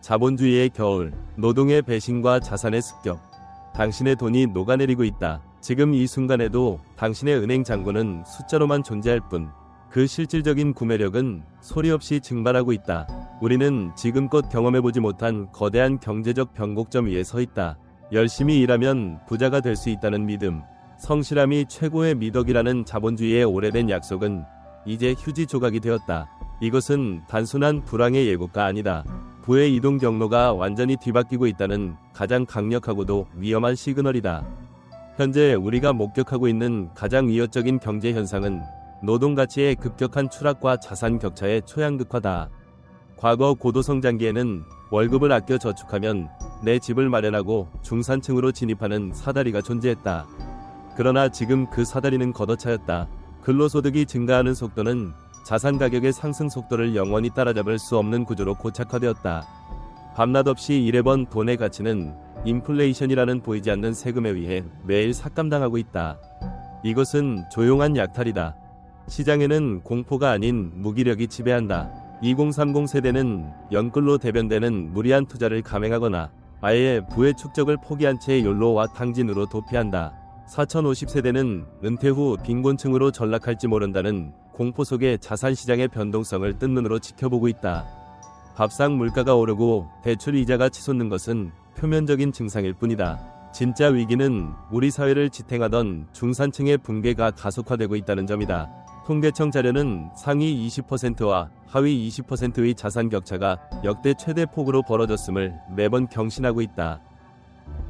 자본주의의 겨울, 노동의 배신과 자산의 습격. 당신의 돈이 녹아내리고 있다. 지금 이 순간에도 당신의 은행 잔고는 숫자로만 존재할 뿐, 그 실질적인 구매력은 소리 없이 증발하고 있다. 우리는 지금껏 경험해보지 못한 거대한 경제적 변곡점 위에 서 있다. 열심히 일하면 부자가 될 수 있다는 믿음, 성실함이 최고의 미덕이라는 자본주의의 오래된 약속은 이제 휴지 조각이 되었다. 이것은 단순한 불황의 예고가 아니다. 부의 이동 경로가 완전히 뒤바뀌고 있다는 가장 강력하고도 위험한 시그널이다. 현재 우리가 목격하고 있는 가장 위협적인 경제 현상은 노동 가치의 급격한 추락과 자산 격차의 초양극화다. 과거 고도성장기에는 월급을 아껴 저축하면 내 집을 마련하고 중산층으로 진입하는 사다리가 존재했다. 그러나 지금 그 사다리는 걷어차였다. 근로소득이 증가하는 속도는 자산 가격의 상승 속도를 영원히 따라잡을 수 없는 구조로 고착화되었다. 밤낮 없이 일해번 돈의 가치는 인플레이션이라는 보이지 않는 세금에 의해 매일 삭감당하고 있다. 이것은 조용한 약탈이다. 시장에는 공포가 아닌 무기력이 지배한다. 2030 세대는 연끌로 대변되는 무리한 투자를 감행하거나 아예 부의 축적을 포기한 채 욜로와 탕진으로 도피한다. 4050 세대는 은퇴 후 빈곤층으로 전락할지 모른다는 공포 속에 자산시장의 변동성을 뜬 눈으로 지켜보고 있다. 밥상 물가가 오르고 대출 이자가 치솟는 것은 표면적인 증상일 뿐이다. 진짜 위기는 우리 사회를 지탱하던 중산층의 붕괴가 가속화되고 있다는 점이다. 통계청 자료는 상위 20%와 하위 20%의 자산 격차가 역대 최대 폭으로 벌어졌음을 매번 경신하고 있다.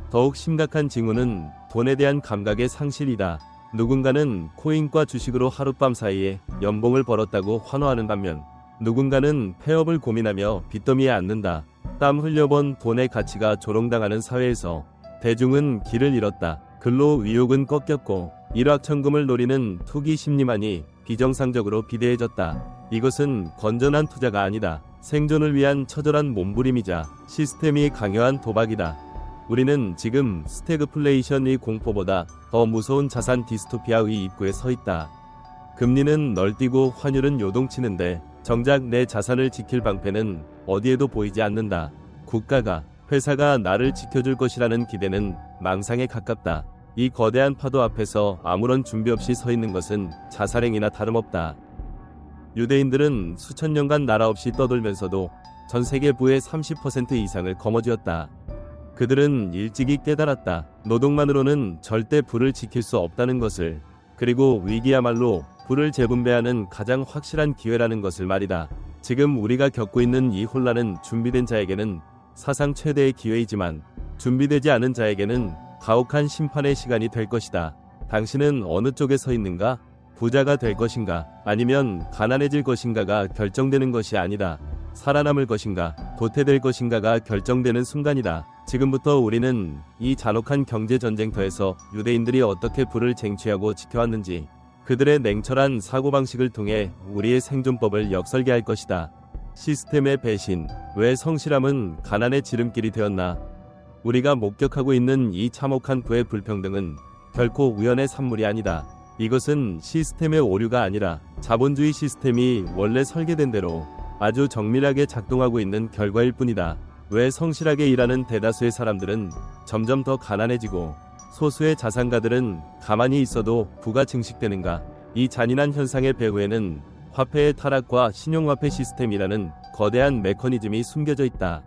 더욱 심각한 징후는 돈에 대한 감각의 상실이다. 누군가는 코인과 주식으로 하룻밤 사이에 연봉을 벌었다고 환호하는 반면 누군가는 폐업을 고민하며 빚더미에 앉는다. 땀 흘려본 돈의 가치가 조롱당하는 사회에서 대중은 길을 잃었다. 근로 의욕은 꺾였고 일확천금을 노리는 투기 심리만이 비정상적으로 비대해졌다. 이것은 건전한 투자가 아니다. 생존을 위한 처절한 몸부림이자 시스템이 강요한 도박이다. 우리는 지금 스태그플레이션의 공포보다 더 무서운 자산 디스토피아의 입구에 서 있다. 금리는 널뛰고 환율은 요동치는데 정작 내 자산을 지킬 방패는 어디에도 보이지 않는다. 국가가, 회사가 나를 지켜줄 것이라는 기대는 망상에 가깝다. 이 거대한 파도 앞에서 아무런 준비 없이 서 있는 것은 자살행위나 다름없다. 유대인들은 수천 년간 나라 없이 떠돌면서도 전 세계 부의 30% 이상을 거머쥐었다. 그들은 일찍이 깨달았다. 노동만으로는 절대 부를 지킬 수 없다는 것을. 그리고 위기야말로 부를 재분배하는 가장 확실한 기회라는 것을 말이다. 지금 우리가 겪고 있는 이 혼란은 준비된 자에게는 사상 최대의 기회이지만 준비되지 않은 자에게는 가혹한 심판의 시간이 될 것이다. 당신은 어느 쪽에 서 있는가? 부자가 될 것인가? 아니면 가난해질 것인가가 결정되는 것이 아니다. 살아남을 것인가? 도태될 것인가가 결정되는 순간이다. 지금부터 우리는 이 잔혹한 경제전쟁터에서 유대인들이 어떻게 부를 쟁취하고 지켜왔는지 그들의 냉철한 사고방식을 통해 우리의 생존법을 역설계할 것이다. 시스템의 배신, 왜 성실함은 가난의 지름길이 되었나? 우리가 목격하고 있는 이 참혹한 부의 불평등은 결코 우연의 산물이 아니다. 이것은 시스템의 오류가 아니라 자본주의 시스템이 원래 설계된 대로 아주 정밀하게 작동하고 있는 결과일 뿐이다. 왜 성실하게 일하는 대다수의 사람들은 점점 더 가난해지고 소수의 자산가들은 가만히 있어도 부가 증식되는가? 이 잔인한 현상의 배후에는 화폐의 타락과 신용화폐 시스템이라는 거대한 메커니즘이 숨겨져 있다.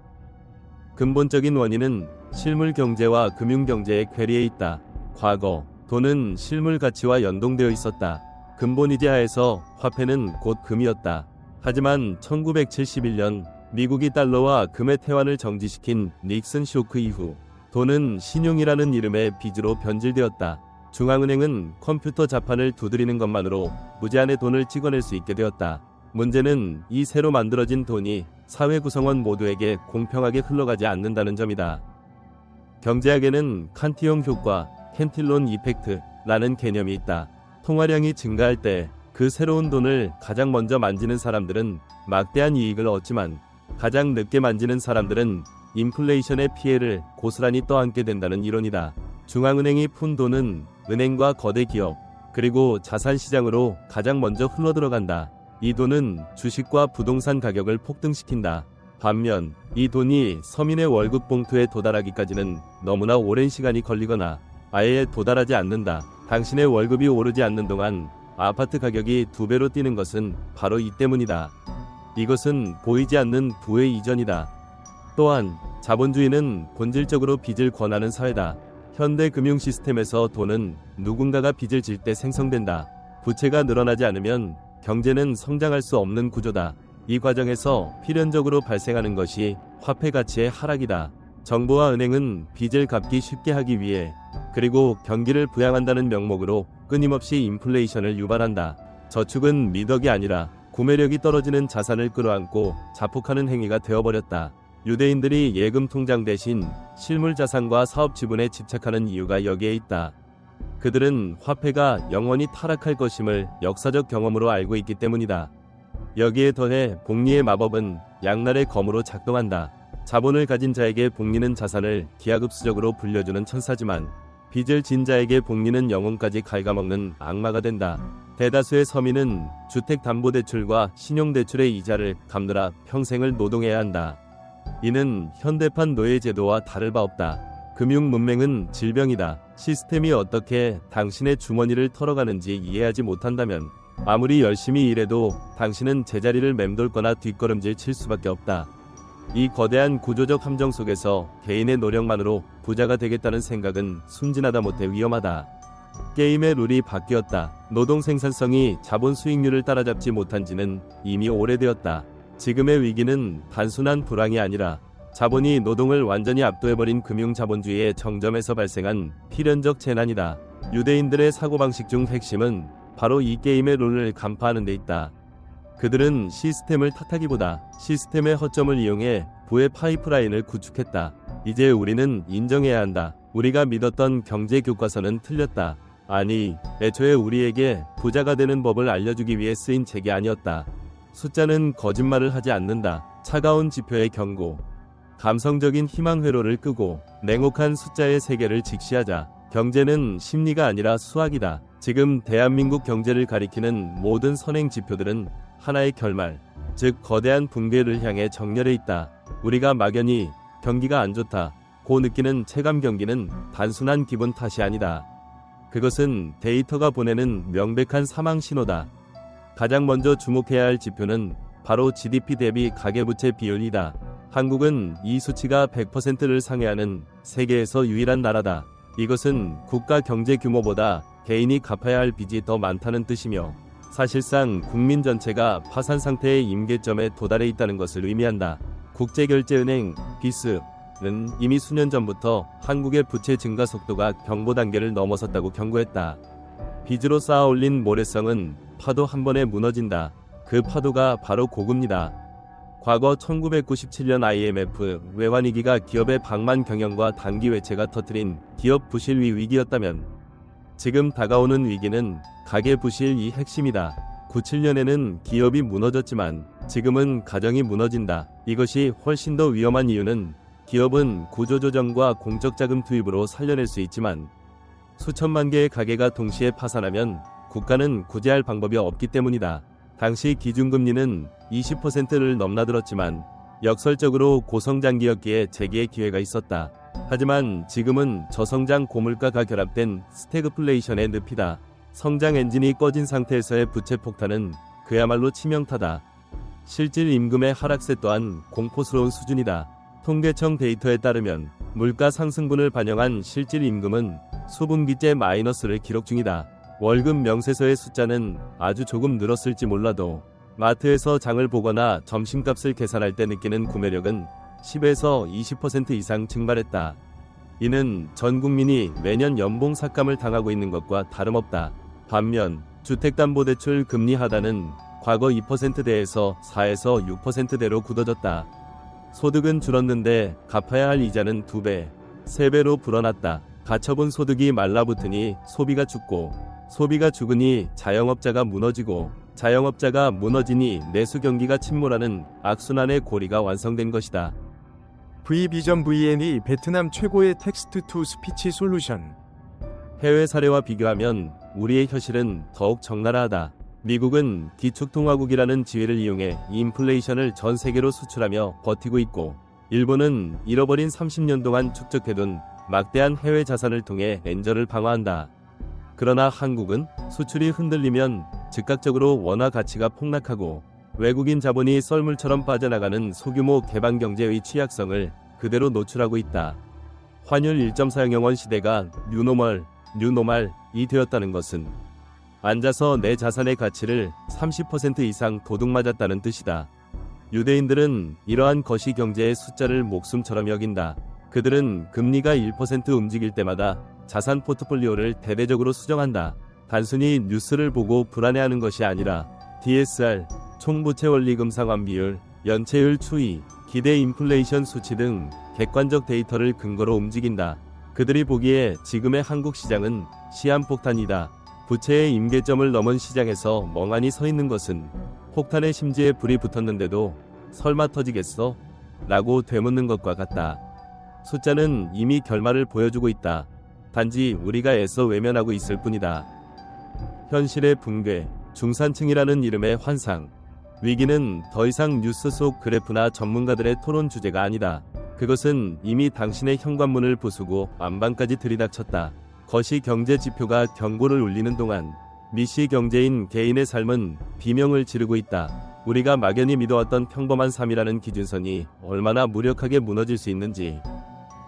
근본적인 원인은 실물 경제와 금융 경제의 괴리에 있다. 과거, 돈은 실물 가치와 연동되어 있었다. 근본이지 하에서 화폐는 곧 금이었다. 하지만 1971년 미국이 달러와 금의 태환을 정지시킨 닉슨 쇼크 이후 돈은 신용이라는 이름의 빚으로 변질되었다. 중앙은행은 컴퓨터 자판을 두드리는 것만으로 무제한의 돈을 찍어낼 수 있게 되었다. 문제는 이 새로 만들어진 돈이 사회 구성원 모두에게 공평하게 흘러가지 않는다는 점이다. 경제학에는 칸티용 효과, 캔틸론 이펙트라는 개념이 있다. 통화량이 증가할 때 그 새로운 돈을 가장 먼저 만지는 사람들은 막대한 이익을 얻지만 가장 늦게 만지는 사람들은 인플레이션의 피해를 고스란히 떠안게 된다는 이론이다. 중앙은행이 푼 돈은 은행과 거대 기업, 그리고 자산시장으로 가장 먼저 흘러들어간다. 이 돈은 주식과 부동산 가격을 폭등시킨다. 반면 이 돈이 서민의 월급 봉투에 도달하기까지는 너무나 오랜 시간이 걸리거나 아예 도달하지 않는다. 당신의 월급이 오르지 않는 동안 아파트 가격이 2배로 뛰는 것은 바로 이 때문이다. 이것은 보이지 않는 부의 이전이다. 또한 자본주의는 본질적으로 빚을 권하는 사회다. 현대 금융 시스템에서 돈은 누군가가 빚을 질 때 생성된다. 부채가 늘어나지 않으면 경제는 성장할 수 없는 구조다. 이 과정에서 필연적으로 발생하는 것이 화폐 가치의 하락이다. 정부와 은행은 빚을 갚기 쉽게 하기 위해 그리고 경기를 부양한다는 명목으로 끊임없이 인플레이션을 유발한다. 저축은 미덕이 아니라 구매력이 떨어지는 자산을 끌어안고 자폭하는 행위가 되어버렸다. 유대인들이 예금 통장 대신 실물 자산과 사업 지분에 집착하는 이유가 여기에 있다. 그들은 화폐가 영원히 타락할 것임을 역사적 경험으로 알고 있기 때문이다. 여기에 더해 복리의 마법은 양날의 검으로 작동한다. 자본을 가진 자에게 복리는 자산을 기하급수적으로 불려주는 천사지만 빚을 진 자에게 복리는 영혼까지 갉아먹는 악마가 된다. 대다수의 서민은 주택담보대출과 신용대출의 이자를 갚느라 평생을 노동해야 한다. 이는 현대판 노예제도와 다를 바 없다. 금융문맹은 질병이다. 시스템이 어떻게 당신의 주머니를 털어가는지 이해하지 못한다면 아무리 열심히 일해도 당신은 제자리를 맴돌거나 뒷걸음질 칠 수밖에 없다. 이 거대한 구조적 함정 속에서 개인의 노력만으로 부자가 되겠다는 생각은 순진하다 못해 위험하다. 게임의 룰이 바뀌었다. 노동 생산성이 자본 수익률을 따라잡지 못한 지는 이미 오래되었다. 지금의 위기는 단순한 불황이 아니라 자본이 노동을 완전히 압도해버린 금융자본주의의 정점에서 발생한 필연적 재난이다. 유대인들의 사고방식 중 핵심은 바로 이 게임의 룰을 간파하는 데 있다. 그들은 시스템을 탓하기보다 시스템의 허점을 이용해 부의 파이프라인을 구축했다. 이제 우리는 인정해야 한다. 우리가 믿었던 경제 교과서는 틀렸다. 아니, 애초에 우리에게 부자가 되는 법을 알려주기 위해 쓰인 책이 아니었다. 숫자는 거짓말을 하지 않는다. 차가운 지표의 경고. 감성적인 희망 회로를 끄고 냉혹한 숫자의 세계를 직시하자. 경제는 심리가 아니라 수학이다. 지금 대한민국 경제를 가리키는 모든 선행 지표들은 하나의 결말, 즉 거대한 붕괴를 향해 정렬해 있다. 우리가 막연히 경기가 안 좋다 고 느끼는 체감 경기는 단순한 기분 탓이 아니다. 그것은 데이터가 보내는 명백한 사망 신호다. 가장 먼저 주목해야 할 지표는 바로 GDP 대비 가계부채 비율이다. 한국은 이 수치가 100%를 상회하는 세계에서 유일한 나라다. 이것은 국가 경제 규모보다 개인이 갚아야 할 빚이 더 많다는 뜻이며 사실상 국민 전체가 파산 상태의 임계점에 도달해 있다는 것을 의미한다. 국제결제은행 BIS는 이미 수년 전부터 한국의 부채 증가 속도가 경보 단계를 넘어섰다고 경고했다. 빚으로 쌓아 올린 모래성은 파도 한 번에 무너진다. 그 파도가 바로 고금리다. 과거 1997년 IMF 외환위기가 기업의 방만 경영과 단기 외채가 터뜨린 기업 부실 위기였다면 지금 다가오는 위기는 가계 부실이 핵심이다. 97년에는 기업이 무너졌지만 지금은 가정이 무너진다. 이것이 훨씬 더 위험한 이유는 기업은 구조조정과 공적자금 투입으로 살려낼 수 있지만 수천만 개의 가게가 동시에 파산하면 국가는 구제할 방법이 없기 때문이다. 당시 기준금리는 20%를 넘나들었지만 역설적으로 고성장기였기에 재기의 기회가 있었다. 하지만 지금은 저성장 고물가가 결합된 스태그플레이션의 늪이다. 성장 엔진이 꺼진 상태에서의 부채 폭탄은 그야말로 치명타다. 실질 임금의 하락세 또한 공포스러운 수준이다. 통계청 데이터에 따르면 물가 상승분을 반영한 실질 임금은 수분기째 마이너스를 기록 중이다. 월급 명세서의 숫자는 아주 조금 늘었을지 몰라도 마트에서 장을 보거나 점심값을 계산할 때 느끼는 구매력은 10에서 20% 이상 증발했다. 이는 전 국민이 매년 연봉 삭감을 당하고 있는 것과 다름없다. 반면 주택담보대출 금리 하단은 과거 2%대에서 4에서 6%대로 굳어졌다. 소득은 줄었는데 갚아야 할 이자는 2배, 3배로 불어났다. 가처분 소득이 말라붙으니 소비가 죽고 소비가 죽으니 자영업자가 무너지고 자영업자가 무너지니 내수 경기가 침몰하는 악순환의 고리가 완성된 것이다. V비전 VN이 베트남 최고의 텍스트 투 스피치 솔루션. 해외 사례와 비교하면 우리의 현실은 더욱 적나라하다. 미국은 기축통화국이라는 지위를 이용해 인플레이션을 전 세계로 수출하며 버티고 있고, 일본은 잃어버린 30년 동안 축적해둔 막대한 해외 자산을 통해 엔저를 방어한다. 그러나 한국은 수출이 흔들리면 즉각적으로 원화 가치가 폭락하고 외국인 자본이 썰물처럼 빠져나가는 소규모 개방경제의 취약성을 그대로 노출하고 있다. 환율 1.4영원 시대가 뉴노멀이 되었다는 것은 앉아서 내 자산의 가치를 30% 이상 도둑맞았다는 뜻이다. 유대인들은 이러한 거시경제의 숫자를 목숨처럼 여긴다. 그들은 금리가 1% 움직일 때마다 자산 포트폴리오를 대대적으로 수정한다. 단순히 뉴스를 보고 불안해하는 것이 아니라 DSR, 총부채 원리금 상환 비율, 연체율 추이, 기대 인플레이션 수치 등 객관적 데이터를 근거로 움직인다. 그들이 보기에 지금의 한국 시장은 시한폭탄이다. 부채의 임계점을 넘은 시장에서 멍하니 서 있는 것은 폭탄의 심지에 불이 붙었는데도 설마 터지겠어? 라고 되묻는 것과 같다. 숫자는 이미 결말을 보여주고 있다. 단지 우리가 애써 외면하고 있을 뿐이다. 현실의 붕괴, 중산층이라는 이름의 환상. 위기는 더 이상 뉴스 속 그래프나 전문가들의 토론 주제가 아니다. 그것은 이미 당신의 현관문을 부수고 안방까지 들이닥쳤다. 거시 경제 지표가 경고를 울리는 동안 미시 경제인 개인의 삶은 비명을 지르고 있다. 우리가 막연히 믿어왔던 평범한 삶이라는 기준선이 얼마나 무력하게 무너질 수 있는지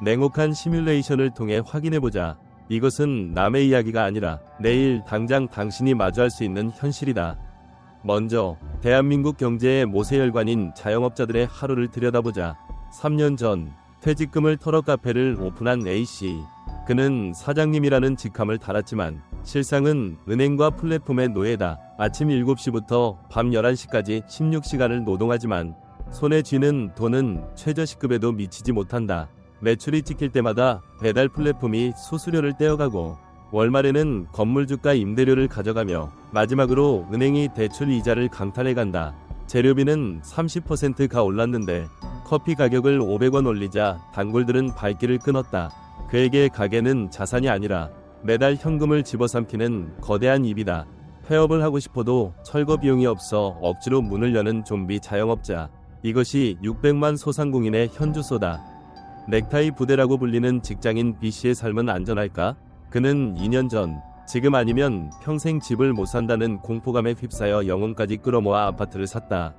냉혹한 시뮬레이션을 통해 확인해보자. 이것은 남의 이야기가 아니라 내일 당장 당신이 마주할 수 있는 현실이다. 먼저 대한민국 경제의 모세혈관인 자영업자들의 하루를 들여다보자. 3년 전 퇴직금을 털어 카페를 오픈한 A씨. 그는 사장님이라는 직함을 달았지만 실상은 은행과 플랫폼의 노예다. 아침 7시부터 밤 11시까지 16시간을 노동하지만 손에 쥐는 돈은 최저시급에도 미치지 못한다. 매출이 찍힐 때마다 배달 플랫폼이 수수료를 떼어가고 월말에는 건물주가 임대료를 가져가며 마지막으로 은행이 대출 이자를 강탈해간다. 재료비는 30%가 올랐는데 커피 가격을 500원 올리자 단골들은 발길을 끊었다. 그에게 가게는 자산이 아니라 매달 현금을 집어삼키는 거대한 입이다. 폐업을 하고 싶어도 철거 비용이 없어 억지로 문을 여는 좀비 자영업자. 이것이 600만 소상공인의 현주소다. 넥타이 부대라고 불리는 직장인 B씨의 삶은 안전할까? 그는 2년 전 지금 아니면 평생 집을 못 산다는 공포감에 휩싸여 영혼까지 끌어모아 아파트를 샀다.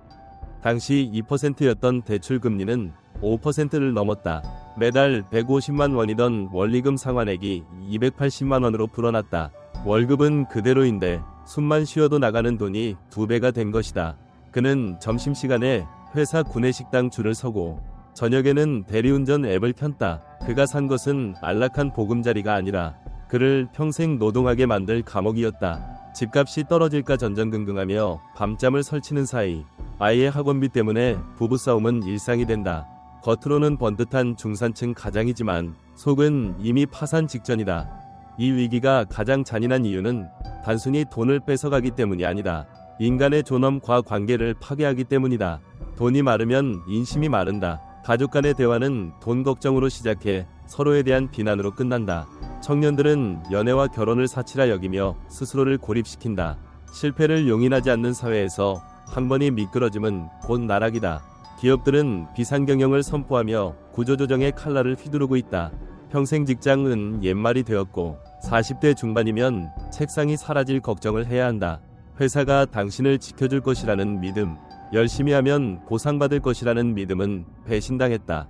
당시 2%였던 대출 금리는 5%를 넘었다. 매달 150만 원이던 원리금 상환액이 280만 원으로 불어났다. 월급은 그대로인데 숨만 쉬어도 나가는 돈이 2배가 된 것이다. 그는 점심시간에 회사 구내식당 줄을 서고 저녁에는 대리운전 앱을 켠다. 그가 산 것은 안락한 보금자리가 아니라 그를 평생 노동하게 만들 감옥이었다. 집값이 떨어질까 전전긍긍하며 밤잠을 설치는 사이 아이의 학원비 때문에 부부싸움은 일상이 된다. 겉으로는 번듯한 중산층 가장이지만 속은 이미 파산 직전이다. 이 위기가 가장 잔인한 이유는 단순히 돈을 뺏어가기 때문이 아니다. 인간의 존엄과 관계를 파괴하기 때문이다. 돈이 마르면 인심이 마른다. 가족 간의 대화는 돈 걱정으로 시작해 서로에 대한 비난으로 끝난다. 청년들은 연애와 결혼을 사치라 여기며 스스로를 고립시킨다. 실패를 용인하지 않는 사회에서 한 번이 미끄러짐은 곧 나락이다. 기업들은 비상경영을 선포하며 구조조정의 칼날을 휘두르고 있다. 평생 직장은 옛말이 되었고 40대 중반이면 책상이 사라질 걱정을 해야 한다. 회사가 당신을 지켜줄 것이라는 믿음, 열심히 하면 보상받을 것이라는 믿음은 배신당했다.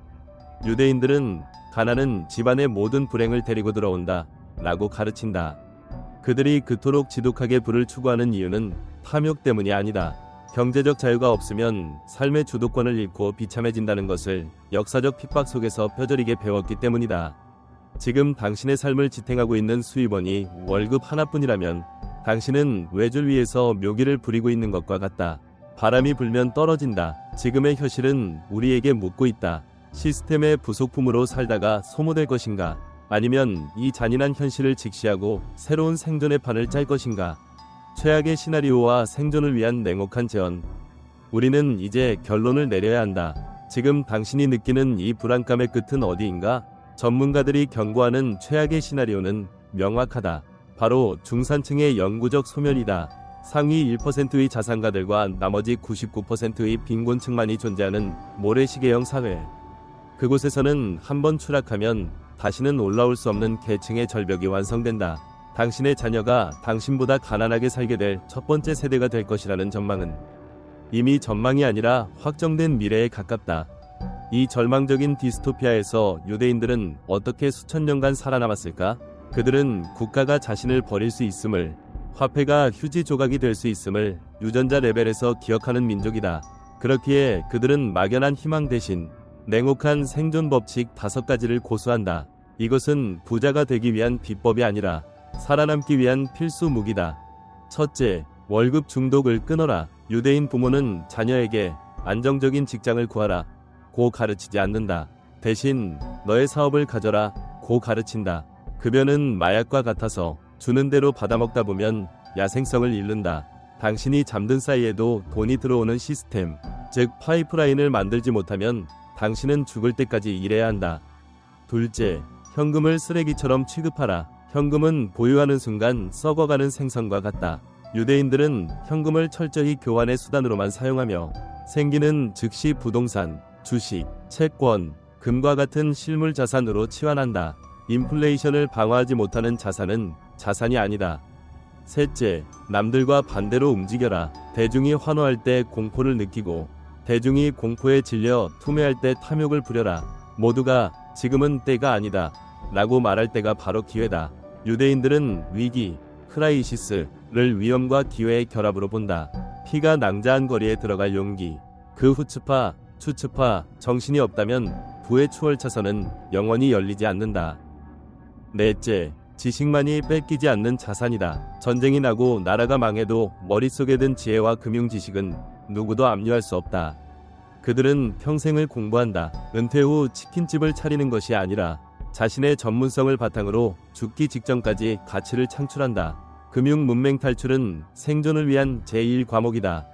유대인들은 가난은 집안의 모든 불행을 데리고 들어온다 라고 가르친다. 그들이 그토록 지독하게 부를 추구하는 이유는 탐욕 때문이 아니다. 경제적 자유가 없으면 삶의 주도권을 잃고 비참해진다는 것을 역사적 핍박 속에서 뼈저리게 배웠기 때문이다. 지금 당신의 삶을 지탱하고 있는 수입원이 월급 하나뿐이라면 당신은 외줄 위에서 묘기를 부리고 있는 것과 같다. 바람이 불면 떨어진다. 지금의 현실은 우리에게 묻고 있다. 시스템의 부속품으로 살다가 소모될 것인가? 아니면 이 잔인한 현실을 직시하고 새로운 생존의 판을 짤 것인가? 최악의 시나리오와 생존을 위한 냉혹한 제언. 우리는 이제 결론을 내려야 한다. 지금 당신이 느끼는 이 불안감의 끝은 어디인가? 전문가들이 경고하는 최악의 시나리오는 명확하다. 바로 중산층의 영구적 소멸이다. 상위 1%의 자산가들과 나머지 99%의 빈곤층만이 존재하는 모래시계형 사회. 그곳에서는 한번 추락하면 다시는 올라올 수 없는 계층의 절벽이 완성된다. 당신의 자녀가 당신보다 가난하게 살게 될 첫 번째 세대가 될 것이라는 전망은 이미 전망이 아니라 확정된 미래에 가깝다. 이 절망적인 디스토피아에서 유대인들은 어떻게 수천 년간 살아남았을까? 그들은 국가가 자신을 버릴 수 있음을, 화폐가 휴지 조각이 될 수 있음을 유전자 레벨에서 기억하는 민족이다. 그렇기에 그들은 막연한 희망 대신 냉혹한 생존 법칙 5가지를 고수한다. 이것은 부자가 되기 위한 비법이 아니라 살아남기 위한 필수 무기다. 첫째, 월급 중독을 끊어라. 유대인 부모는 자녀에게 안정적인 직장을 구하라 고 가르치지 않는다. 대신 너의 사업을 가져라 고 가르친다. 급여는 마약과 같아서 주는 대로 받아먹다 보면 야생성을 잃는다. 당신이 잠든 사이에도 돈이 들어오는 시스템, 즉 파이프라인을 만들지 못하면 당신은 죽을 때까지 일해야 한다. 둘째, 현금을 쓰레기처럼 취급하라. 현금은 보유하는 순간 썩어가는 생선과 같다. 유대인들은 현금을 철저히 교환의 수단으로만 사용하며 생기는 즉시 부동산, 주식, 채권, 금과 같은 실물 자산으로 치환한다. 인플레이션을 방어하지 못하는 자산은 자산이 아니다. 셋째, 남들과 반대로 움직여라. 대중이 환호할 때 공포를 느끼고 대중이 공포에 질려 투매할 때 탐욕을 부려라. 모두가 지금은 때가 아니다 라고 말할 때가 바로 기회다. 유대인들은 위기, 크라이시스를 위험과 기회의 결합으로 본다. 피가 낭자한 거리에 들어갈 용기, 그 후츠파, 추츠파, 정신이 없다면 부의 추월차선은 영원히 열리지 않는다. 넷째, 지식만이 뺏기지 않는 자산이다. 전쟁이 나고 나라가 망해도 머릿속에 든 지혜와 금융 지식은 누구도 압류할 수 없다. 그들은 평생을 공부한다. 은퇴 후 치킨집을 차리는 것이 아니라 자신의 전문성을 바탕으로 죽기 직전까지 가치를 창출한다. 금융 문맹 탈출은 생존을 위한 제1과목이다.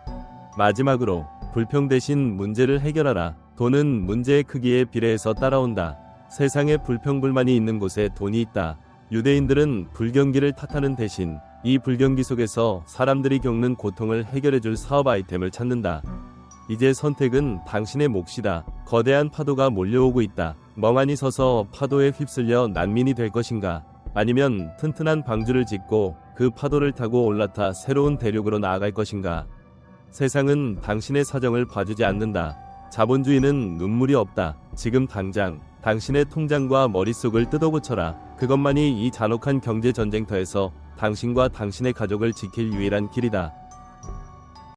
마지막으로 불평 대신 문제를 해결하라. 돈은 문제의 크기에 비례해서 따라온다. 세상에 불평불만이 있는 곳에 돈이 있다. 유대인들은 불경기를 탓하는 대신 이 불경기 속에서 사람들이 겪는 고통을 해결해줄 사업 아이템을 찾는다. 이제 선택은 당신의 몫이다. 거대한 파도가 몰려오고 있다. 멍하니 서서 파도에 휩쓸려 난민이 될 것인가? 아니면 튼튼한 방주를 짓고 그 파도를 타고 올라타 새로운 대륙으로 나아갈 것인가? 세상은 당신의 사정을 봐주지 않는다. 자본주의는 눈물이 없다. 지금 당장 당신의 통장과 머릿속을 뜯어고쳐라. 그것만이 이 잔혹한 경제 전쟁터에서 당신과 당신의 가족을 지킬 유일한 길이다.